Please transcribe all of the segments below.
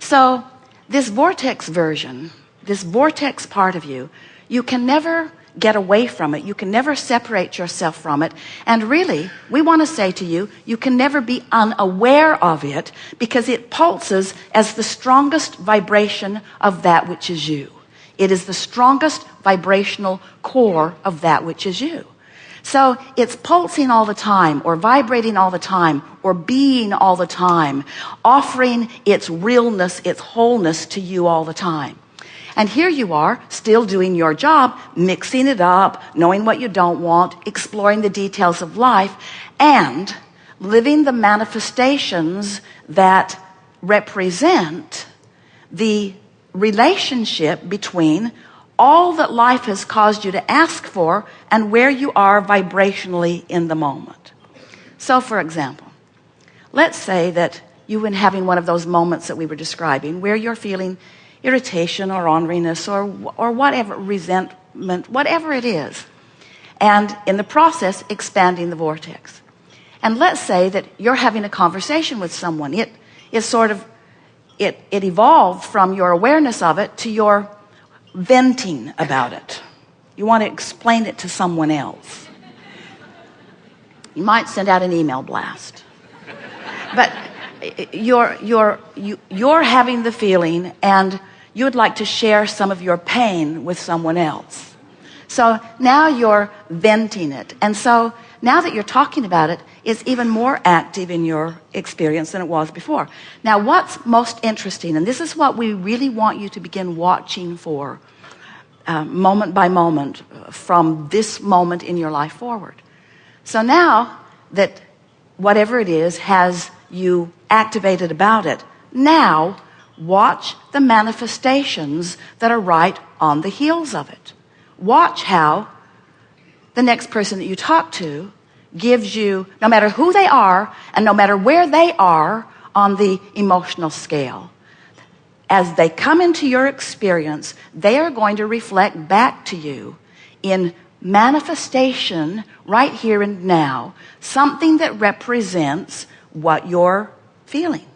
So this vortex version, this vortex part of you, you can never get away from it. You can never separate yourself from it. And really, we want to say to you, you can never be unaware of it, because it pulses as the strongest vibration of that which is you. It is the strongest vibrational core of that which is you. So it's pulsing all the time, or vibrating all the time, or being all the time, offering its realness, its wholeness to you all the time. And here you are, still doing your job, mixing it up, knowing what you don't want, exploring the details of life, and living the manifestations that represent the relationship between all that life has caused you to ask for and where you are vibrationally in the moment. So, for example, let's say that you've been having one of those moments that we were describing, where you're feeling irritation or orneriness or whatever, resentment, whatever it is, and in the process expanding the vortex. And let's say that you're having a conversation with someone. It evolved from your awareness of it to your venting about it. You want to explain it to someone else. You might send out an email blast, but you're having the feeling, and you would like to share some of your pain with someone else. So now you're venting it. And so now that you're talking about it, it's even more active in your experience than it was before. Now, what's most interesting, and this is what we really want you to begin watching for, moment by moment, from this moment in your life forward. So now that whatever it is has you activated about it, now watch the manifestations that are right on the heels of it. Watch how the next person that you talk to gives you, no matter who they are and no matter where they are on the emotional scale, as they come into your experience, they are going to reflect back to you in manifestation right here and now, something that represents what you're feeling.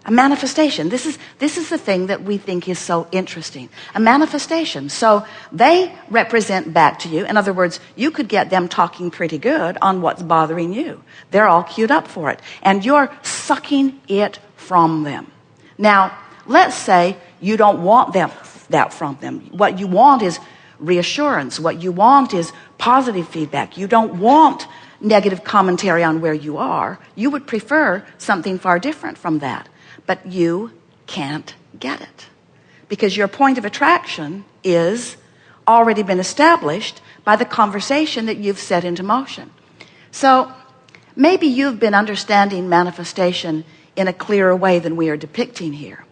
A manifestation. This is the thing that we think is so interesting. A manifestation. So they represent back to you. In other words, you could get them talking pretty good on what's bothering you. They're all queued up for it. And you're sucking it from them. Now, let's say you don't want that from them. What you want is reassurance. What you want is positive feedback. You don't want negative commentary on where you are. You would prefer something far different from that. But you can't get it, because your point of attraction is already been established by the conversation that you've set into motion. So maybe you've been understanding manifestation in a clearer way than we are depicting here.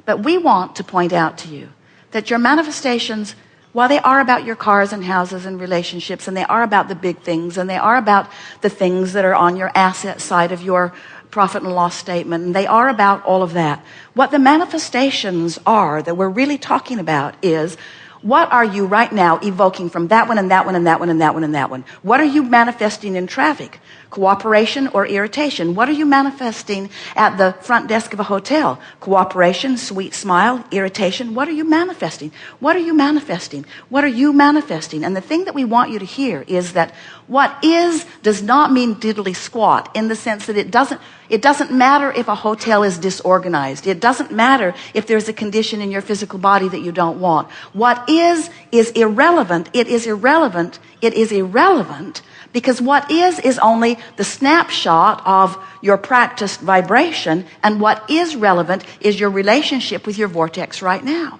But we want to point out to you that your manifestations, while they are about your cars and houses and relationships, and they are about the big things, and they are about the things that are on your asset side of your profit and loss statement, and they are about all of that. What the manifestations are that we're really talking about is, what are you right now evoking from that one and that one and that one and that one and that one? What are you manifesting in traffic? Cooperation or irritation? What are you manifesting at the front desk of a hotel? Cooperation, sweet smile, irritation. What are you manifesting? What are you manifesting? What are you manifesting? And the thing that we want you to hear is that what is does not mean diddly squat, in the sense that it doesn't matter if a hotel is disorganized. It doesn't matter if there's a condition in your physical body that you don't want. What is irrelevant. It is irrelevant. It is irrelevant because what is only the snapshot of your practiced vibration, and what is relevant is your relationship with your vortex right now.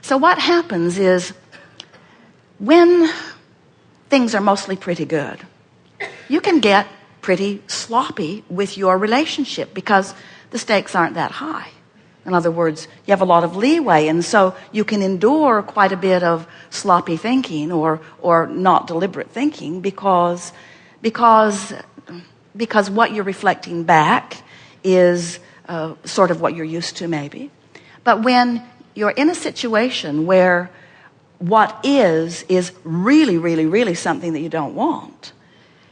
So what happens is, when things are mostly pretty good, you can get pretty sloppy with your relationship because the stakes aren't that high. In other words, you have a lot of leeway, and so you can endure quite a bit of sloppy thinking or not deliberate thinking because what you're reflecting back is sort of what you're used to, maybe. But when you're in a situation where what is really, really, really something that you don't want,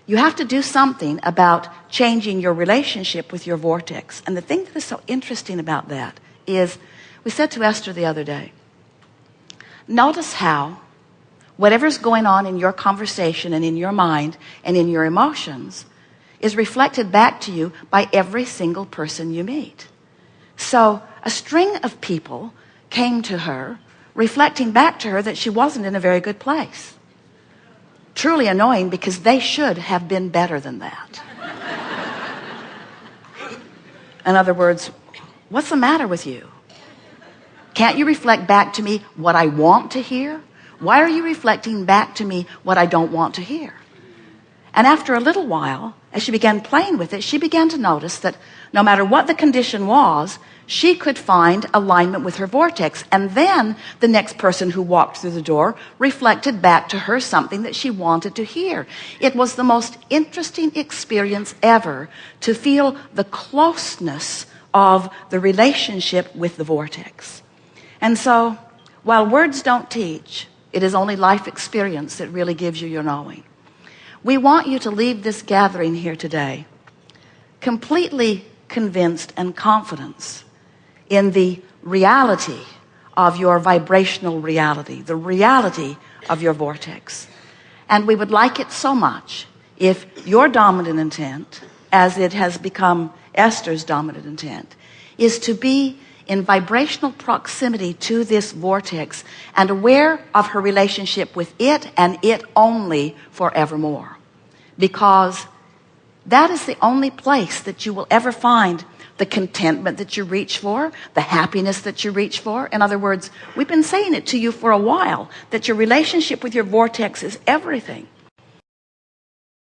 you have to do something about changing your relationship with your vortex. And the thing that is so interesting about that is, we said to Esther the other day, notice how whatever's going on in your conversation and in your mind and in your emotions is reflected back to you by every single person you meet. So a string of people came to her, reflecting back to her that she wasn't in a very good place. Truly annoying, because they should have been better than that. In other words, what's the matter with you? Can't you reflect back to me what I want to hear? Why are you reflecting back to me what I don't want to hear? And after a little while, as she began playing with it, she began to notice that no matter what the condition was, she could find alignment with her vortex. And then the next person who walked through the door reflected back to her something that she wanted to hear. It was the most interesting experience ever to feel the closeness of the relationship with the vortex. And so, while words don't teach, it is only life experience that really gives you your knowing. We want you to leave this gathering here today completely convinced and confident in the reality of your vibrational reality, the reality of your vortex. And we would like it so much if your dominant intent, as it has become Esther's dominant intent, is to be in vibrational proximity to this vortex and aware of her relationship with it and it only forevermore. Because that is the only place that you will ever find the contentment that you reach for, the happiness that you reach for. In other words, we've been saying it to you for a while, that your relationship with your vortex is everything.